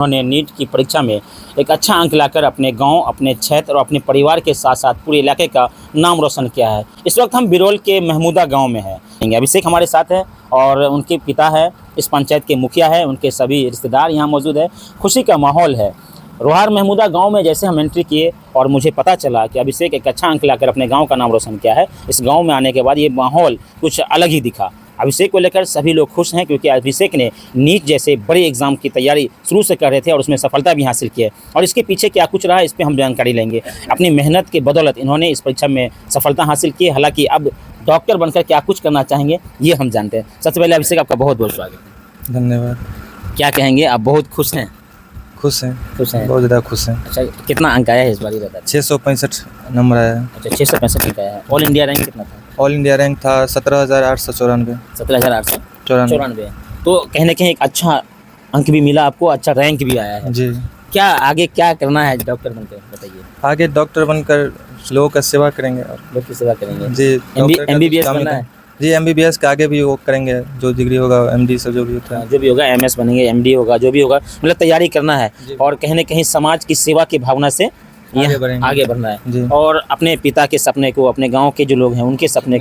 उन्होंने नीट की परीक्षा में एक अच्छा अंक लाकर अपने गांव, अपने क्षेत्र और अपने परिवार के साथ साथ पूरे इलाके का नाम रोशन किया है। इस वक्त हम बिरोल के महमूदा गांव में हैं। अभिषेक हमारे साथ है और उनके पिता है, इस पंचायत के मुखिया है, उनके सभी रिश्तेदार यहाँ मौजूद है। खुशी का माहौल है। रोहार महमूदा गांव में जैसे हम एंट्री किए और मुझे पता चला कि अभिषेक एक अच्छा अंक लाकर अपने गांव का नाम रोशन किया है, इस गांव में आने के बाद ये माहौल कुछ अलग ही दिखा। अभिषेक को लेकर सभी लोग खुश हैं क्योंकि अभिषेक ने नीट जैसे बड़े एग्जाम की तैयारी शुरू से कर रहे थे और उसमें सफलता भी हासिल की है। और इसके पीछे क्या कुछ रहा इस पर हम जानकारी लेंगे। अपनी मेहनत के बदौलत इन्होंने इस परीक्षा में सफलता हासिल की। हालांकि अब डॉक्टर बनकर क्या कुछ करना चाहेंगे ये हम जानते हैं। सबसे पहले अभिषेक आपका बहुत बहुत स्वागत है। धन्यवाद। क्या कहेंगे, आप बहुत खुश हैं? खुश हैं, बहुत ज़्यादा खुश हैं। अच्छा, कितना अंक आया है इस बार ये बता? 665 नंबर आया है। अच्छा, 665 अंक आया है। ऑल इंडिया रैंक कितना था? ऑल इंडिया रैंक था 17,894। 17,894। तो कहीं ना कहीं एक अच्छा अंक भी मिला आपको, अच्छा रैंक भी आया है। जी। क्या आगे क्या करना है डॉक्टर बनकर, बताइए। आगे डॉक्टर बनकर लोगों का सेवा करेंगे और लोग की सेवा करेंगे। जी। MBBS बनना है? जी, MBBS के आगे भी वो करेंगे, जो डिग्री होगा MD सब जो भी होता है, जो भी होगा, MS बनेंगे, MD होगा, जो भी होगा, मतलब तैयारी करना है और कहीं ना कहीं समाज की सेवा की भावना से आगे बढ़ना है और अपने पिता के सपने को, अपने गांव के जो लोग हैं उनके सपने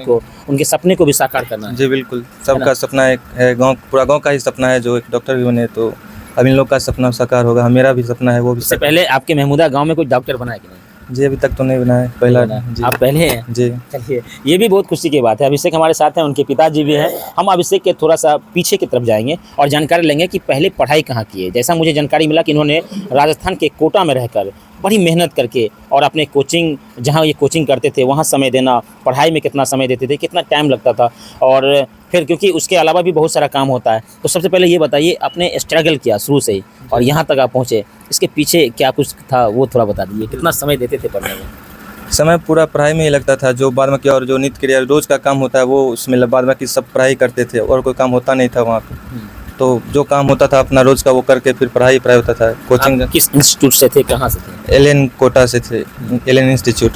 को भी साकार करना है। जी बिल्कुल, सबका सपना एक है, गांव पूरा गांव का ही सपना है जो एक डॉक्टर भी बने, तो अब इन लोग का सपना साकार होगा। मेरा भी सपना है वो भी। इससे पहले आपके महमूदा गाँव में कोई डॉक्टर बना है कि नहीं? जी, अभी तक तो नहीं बना है, पहला। आप पहले हैं? जी। चलिए, ये भी बहुत खुशी की बात है। अभिषेक हमारे साथ हैं, उनके पिताजी भी हैं। हम अभिषेक के थोड़ा सा पीछे की तरफ जाएंगे और जानकारी लेंगे कि पहले पढ़ाई कहाँ की है। जैसा मुझे जानकारी मिला कि इन्होंने राजस्थान के कोटा में रहकर बड़ी मेहनत करके और अपने कोचिंग, जहाँ ये कोचिंग करते थे वहाँ समय देना, पढ़ाई में कितना समय देते थे, कितना टाइम लगता था, और फिर क्योंकि उसके अलावा भी बहुत सारा काम होता है। तो सबसे पहले ये बताइए, आपने स्ट्रगल किया शुरू से ही और यहाँ तक आप पहुँचे, इसके पीछे क्या कुछ था वो थोड़ा बता दीजिए। कितना समय देते थे पढ़ने में? समय पूरा पढ़ाई में ही लगता था। जो बाद में किया और जो नित्य क्रिया रोज़ का काम होता है वो उसमें बाद में की सब पढ़ाई करते थे और कोई काम होता नहीं था वहाँ पे। तो जो काम होता था अपना रोज़ का वो करके फिर पढ़ाई होता था। कोचिंग किस इंस्टीट्यूट से थे, कहाँ से थे? LN कोटा से थे। LN इंस्टीट्यूट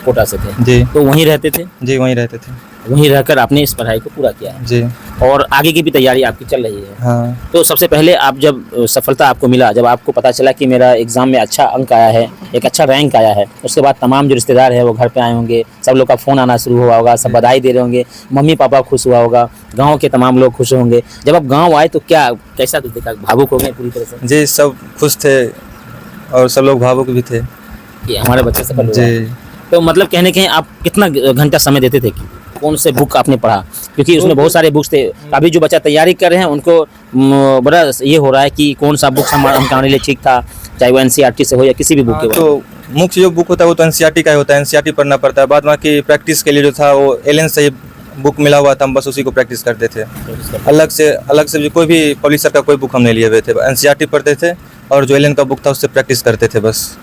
कोटा से थे जी। तो वहीं रहते थे? जी, वहीं रहते थे। वहीं रहकर आपने इस पढ़ाई को पूरा किया है जी। और आगे की भी तैयारी आपकी चल रही है। हाँ। तो सबसे पहले आप जब सफलता आपको मिला, जब आपको पता चला कि मेरा एग्ज़ाम में अच्छा अंक आया है, एक अच्छा रैंक आया है, उसके बाद तमाम जो रिश्तेदार है वो घर पे आए होंगे, सब लोग का फ़ोन आना शुरू हुआ होगा, सब बधाई दे रहे होंगे, मम्मी पापा खुश हुआ होगा, गाँव के तमाम लोग खुश होंगे। जब आप गाँव आए तो कैसा कुछ देखा? भावुक हो गए पूरी तरह से? जी, सब खुश थे और सब लोग भावुक भी थे कि हमारे बच्चे सफल हुआ। जी। तो मतलब कहने कहीं आप कितना घंटा समय देते थे? कौन से बुक आपने पढ़ा? क्योंकि उसमें बहुत सारे बुक्स थे। अभी जो बच्चा तैयारी कर रहे हैं उनको बड़ा ये हो रहा है कि कौन सा बुक हमारे लिए ठीक था, चाहे वो NCERT से हो या किसी भी बुक के। तो मुख्य जो बुक होता है वो तो NCERT का ही होता है, NCERT पढ़ना पड़ता है। बाद बाकी प्रैक्टिस के लिए जो था वो LN से ही बुक मिला हुआ था, हम बस उसी को प्रैक्टिस करते थे। अलग से जो कोई भी पब्लिशर का कोई बुक हम नहीं लिए हुए थे, NCERT पढ़ते थे और जो LN का बुक था उससे प्रैक्टिस करते थे बस।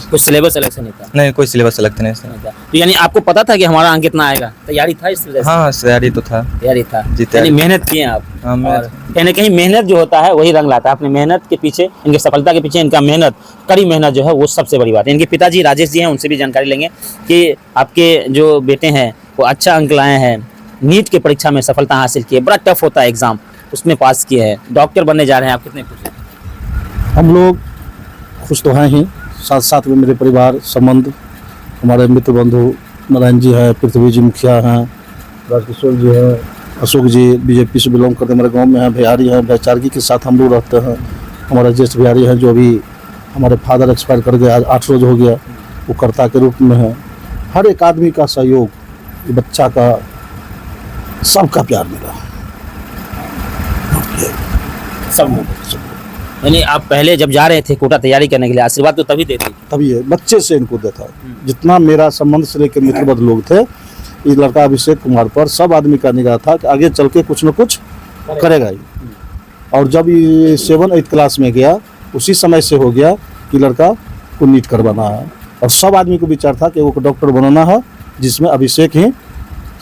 कुछ सिलेबस अलग से नहीं था? नहीं, कोई सिलेबस अलग नहीं था। तो यानी आपको पता था कि हमारा अंक कितना आएगा? तैयारी था इस वजह से? हाँ, तैयारी तो था। तैयारी था, यानी मेहनत किए आप। हाँ, कहीं ना कहीं मेहनत जो होता है वही रंग लाता है। अपनी मेहनत के पीछे, इनकी सफलता के पीछे इनका मेहनत, कड़ी मेहनत जो है वो सबसे बड़ी बात है। इनके पिताजी राजेश जी हैं, उनसे भी जानकारी लेंगे कि आपके जो बेटे हैं वो अच्छा अंक लाए हैं, नीट की परीक्षा में सफलता हासिल की है, बड़ा टफ होता है एग्ज़ाम, उसमें पास किए हैं, डॉक्टर बनने जा रहे हैं। आप कितने खुश हैं? हम लोग खुश तो हैं ही, साथ साथ में मेरे परिवार संबंध, हमारे मित्र बंधु नारायण जी हैं, पृथ्वी जी मुखिया हैं, राजकिशोर जी हैं, अशोक जी BJP से बिलोंग करते हमारे गांव में हैं, बिहारी हैं, भाईचारगी के साथ हम लोग रहते हैं। हमारा ज्येष्ठ बिहारी हैं जो अभी हमारे फादर एक्सपायर कर गए, आज 8 रोज हो गया, वो कर्ता के रूप में है। हर एक आदमी का सहयोग, बच्चा का, सबका प्यार मिला सब। यानी आप पहले जब जा रहे थे कोटा तैयारी करने के लिए, आशीर्वाद तो तभी देते? तभी है, बच्चे से इनको देता है। जितना मेरा संबंध से लेकर मित्रबद्ध लोग थे, इस लड़का अभिषेक कुमार पर सब आदमी का निगाह था कि आगे चल के कुछ न कुछ करेगा ही। और जब ये 7-8 क्लास में गया, उसी समय से हो गया कि लड़का को नीट करवाना है और सब आदमी को विचार था कि वो डॉक्टर बनाना है, जिसमें अभिषेक ही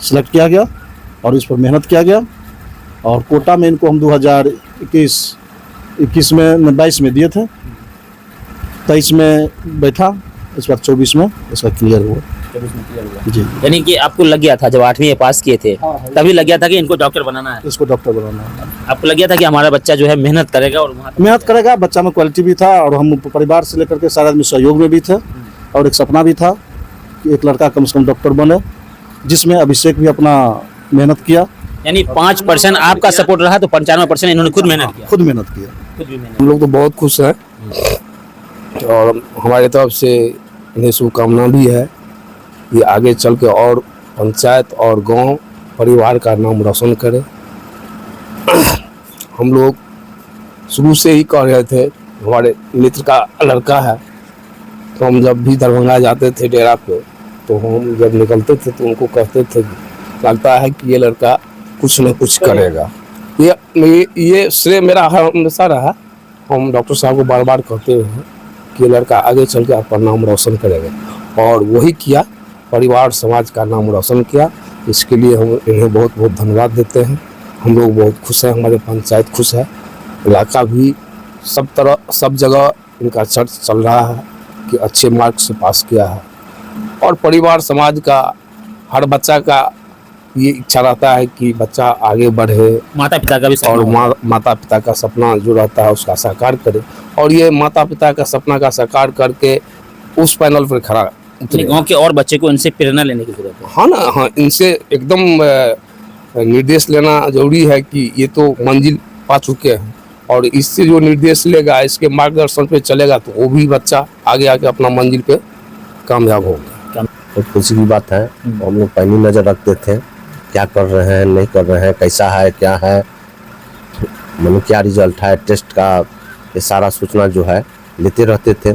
सिलेक्ट किया गया और इस पर मेहनत किया गया। और कोटा में इनको हम 2021 में 22 में दिए थे, 23 में बैठा, इस बार 24 में इसका क्लियर हुआ। जी। यानी कि आपको लग गया था जब 8वीं पास किए थे तभी लग गया था कि इनको डॉक्टर बनाना है। इसको डॉक्टर बनाना है। आपको लग गया था कि हमारा बच्चा जो है मेहनत करेगा और वहाँ मेहनत करेगा, बच्चा में क्वालिटी भी था और हम परिवार से लेकर के सारे आदमी सहयोग में भी थे और एक सपना भी था कि एक लड़का कम से कम डॉक्टर बने, जिसमें अभिषेक भी अपना मेहनत किया। यानी 5% आपका सपोर्ट रहा तो 95% इन्होंने खुद मेहनत किया। खुद मेहनत किया। खुद भी मेहनत। हम लोग तो बहुत खुश हैं और हमारी तरफ से इन्हें शुभकामना भी है कि आगे चल के और पंचायत और गांव परिवार का नाम रोशन करे। हम लोग शुरू से ही कह रहे थे, हमारे मित्र का लड़का है, तो हम जब भी दरभंगा जाते थे डेरा पे तो हम जब निकलते थे तो उनको कहते थे लगता है कि ये लड़का कुछ न कुछ करेगा। ये श्रेय मेरा हमेशा रहा। हम डॉक्टर साहब को बार बार कहते हैं कि ये लड़का आगे चल के आपका नाम रोशन करेगा और वही किया, परिवार समाज का नाम रोशन किया। इसके लिए हम इन्हें बहुत बहुत धन्यवाद देते हैं। हम लोग बहुत खुश हैं, हमारे पंचायत खुश है, इलाका भी सब तरह सब जगह इनका चर्च चल रहा है कि अच्छे मार्क्स से पास किया है और परिवार समाज का हर बच्चा का ये इच्छा रहता है कि बच्चा आगे बढ़े माता पिता का भी और सपना माता पिता का सपना जो रहता है उसका साकार करे और ये माता पिता का सपना का साकार करके उस पैनल पर खड़ा अपने उतरे। गांव के और बच्चे को इनसे प्रेरणा लेने की जरूरत है। हाँ ना, हाँ, इनसे एकदम निर्देश लेना जरूरी है कि ये तो मंजिल पा चुके हैं और इससे जो निर्देश लेगा, इसके मार्गदर्शन पे चलेगा तो वो भी बच्चा आगे आके अपना मंजिल पे कामयाब होगा। बहुत खुशी की बात है। हम लोग पैनी नज़र रखते थे, क्या कर रहे हैं नहीं कर रहे हैं, कैसा है क्या है, मतलब क्या रिजल्ट है, टेस्ट का ये सारा सूचना जो है लेते रहते थे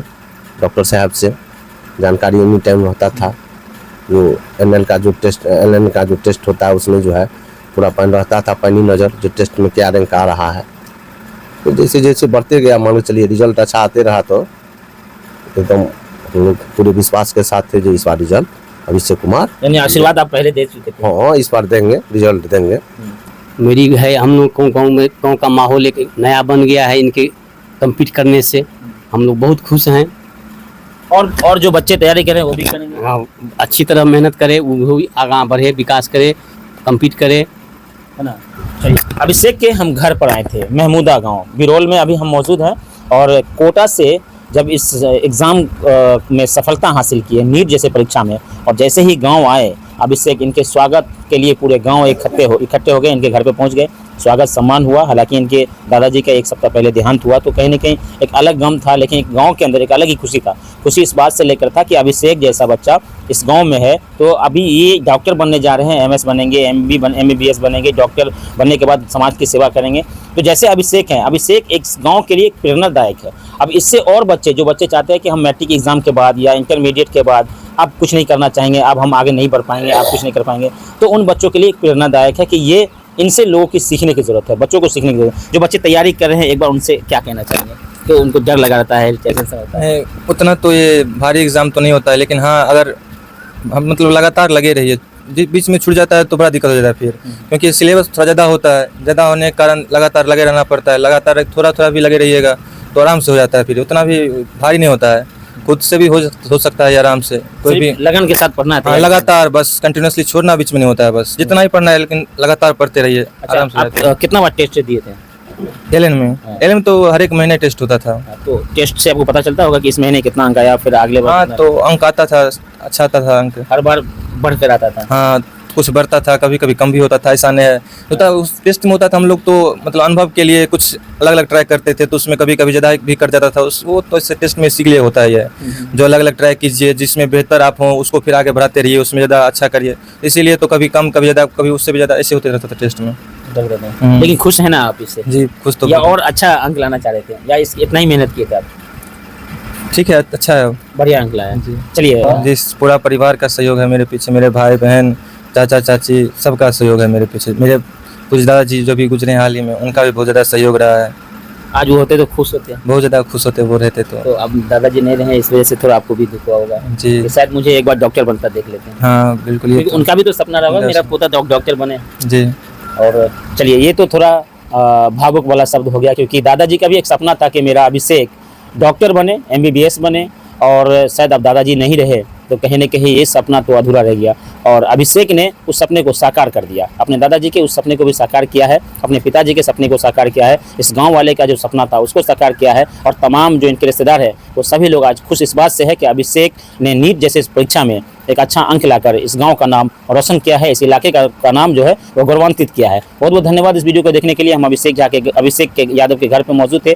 डॉक्टर साहब से। जानकारी एनी टाइम रहता था। जो एनएल का जो टेस्ट होता है उसमें जो है पूरा पैन रहता था, पैनी नज़र जो टेस्ट में क्या रैंक आ रहा है। तो जैसे जैसे बढ़ते गया, मान लो चलिए रिजल्ट अच्छा आते रहा तो एकदम हम लोग पूरे विश्वास के साथ थे जो इस बार रिजल्ट अभिषेक कुमार, यानी आशीर्वाद आप पहले दे चुके थे। हाँ इस बार देंगे, रिजल्ट देंगे। मेरी है, हम लोग को गाँव में गाँव का माहौल एक नया बन गया है इनके कम्पीट करने से। हम लोग बहुत खुश हैं और जो बच्चे तैयारी करें वो भी करेंगे। हाँ, अच्छी तरह मेहनत करे, वो भी आगे बढ़े, विकास करे, कम्पीट करे, है ना। चलिए, अभिषेक के हम घर पर आए थे, महमूदा गांव बिरोल में अभी हम मौजूद हैं और कोटा से जब इस एग्ज़ाम में सफलता हासिल की है, नीट जैसे परीक्षा में, और जैसे ही गांव आए अभिषेक, इनके स्वागत के लिए पूरे गांव इकट्ठे हो गए, इनके घर पे पहुंच गए, स्वागत सम्मान हुआ। हालांकि इनके दादाजी का एक सप्ताह पहले देहांत हुआ तो कहीं ना कहीं एक अलग गम था, लेकिन एक गांव के अंदर एक अलग ही खुशी था। खुशी इस बात से लेकर था कि अभिषेक जैसा बच्चा इस गांव में है तो अभी ये डॉक्टर बनने जा रहे हैं, एमएस बनेंगे, एमबीबीएस बनेंगे, डॉक्टर बनने के बाद समाज की सेवा करेंगे। तो जैसे अभिषेक हैं, अभिषेक एक गाँव के लिए एक प्रेरणादायक है। अब इससे और बच्चे जो बच्चे चाहते हैं कि हम मैट्रिक एग्जाम के बाद या इंटरमीडिएट के बाद अब कुछ नहीं करना चाहेंगे, अब हम आगे नहीं बढ़ पाएंगे, आप कुछ नहीं कर पाएंगे, तो उन बच्चों के लिए एक प्रेरणादायक है कि ये इनसे लोगों की सीखने की ज़रूरत है, बच्चों को सीखने की ज़रूरत है। जो बच्चे तैयारी कर रहे हैं, एक बार उनसे क्या कहना चाहेंगे? तो उनको डर लगा रहता है, टेंशन होता है। उतना तो ये भारी एग्ज़ाम तो नहीं होता है, लेकिन हाँ अगर हम मतलब लगातार लगे रहिए, बीच में छूट जाता है तो बड़ा दिक्कत हो जाता है फिर, क्योंकि सिलेबस थोड़ा ज़्यादा होता है, ज़्यादा होने के कारण लगातार लगे रहना पड़ता है। लगातार थोड़ा थोड़ा भी लगे रहिएगा तो आराम से हो जाता है, फिर उतना भी भारी नहीं होता है, खुद से भी हो सकता है आराम से। कोई भी लगन के साथ पढ़ना है। हाँ, लगातार बस कंटिन्यूसली छोड़ना बीच में नहीं होता है, बस जितना ही पढ़ना है लेकिन लगातार पढ़ते रहिए, आराम से अच्छा, आप कितना बार टेस्ट दिए थे? एलएन में तो हर एक महीने टेस्ट होता था। तो टेस्ट से आपको पता चलता होगा कि इस महीने कितना अंक आया, फिर अगले बार हाँ कितना? तो अंक आता था, अच्छा आता था अंक, हर बार बढ़ कर आता था। हाँ कुछ बढ़ता था, कभी कभी कम भी होता था, ऐसा नहीं होता। उस टेस्ट में होता था हम लोग तो मतलब अनुभव के लिए कुछ अलग अलग ट्राई करते थे, तो उसमें कभी कभी ज़्यादा भी कर जाता था वो तो इससे टेस्ट में सीख लिए होता है ये, जो अलग अलग ट्राई कीजिए, जिसमें बेहतर आप हों उसको फिर आगे बढ़ाते रहिए, उसमें ज़्यादा अच्छा करिए। इसीलिए तो कभी कम कभी ज़्यादा, कभी उससे भी ज़्यादा ऐसे होते रहता था टेस्ट में। लेकिन खुश है ना आप इससे? जी खुश तो, या और अच्छा अंक लाना चाह रहे थे, या इतना ही मेहनत किए थे आप? ठीक है, अच्छा है, बढ़िया अंक लाया। चलिए, जिस पूरा परिवार का सहयोग है मेरे पीछे, मेरे भाई बहन चाचा चाची सबका सहयोग है मेरे पीछे। मेरे कुछ दादाजी जो भी गुजरे हाल ही में, उनका भी बहुत ज़्यादा सहयोग रहा है। आज वो होते तो खुश होते, बहुत ज़्यादा खुश होते वो रहते तो अब दादाजी नहीं रहे, इस वजह से थोड़ा आपको भी दुख हुआ होगा जी। कि शायद मुझे एक बार डॉक्टर बनता देख लेते हैं। हाँ बिल्कुल, ये क्योंकि उनका भी तो सपना रहा होगा, मेरा पोता डॉक्टर बने। जी। और चलिए, ये तो थोड़ा भावुक वाला शब्द हो गया, क्योंकि दादाजी का भी एक सपना था कि मेरा अभिषेक डॉक्टर बने, एमबीबीएस बने, और शायद अब दादाजी नहीं रहे तो कहीं न कहीं ये सपना तो अधूरा रह गया। और अभिषेक ने उस सपने को साकार कर दिया, अपने दादाजी के उस सपने को भी साकार किया है, अपने पिताजी के सपने को साकार किया है, इस गांव वाले का जो सपना था उसको साकार किया है। और तमाम जो इनके रिश्तेदार है वो सभी लोग आज खुश इस बात से है कि अभिषेक ने नीट जैसे इस परीक्षा में एक अच्छा अंक लाकर इस गांव का नाम रोशन किया है, इस इलाके का नाम जो है वो गौरवान्वित किया है। बहुत बहुत धन्यवाद इस वीडियो को देखने के लिए। हम अभिषेक यादव के घर पर मौजूद थे।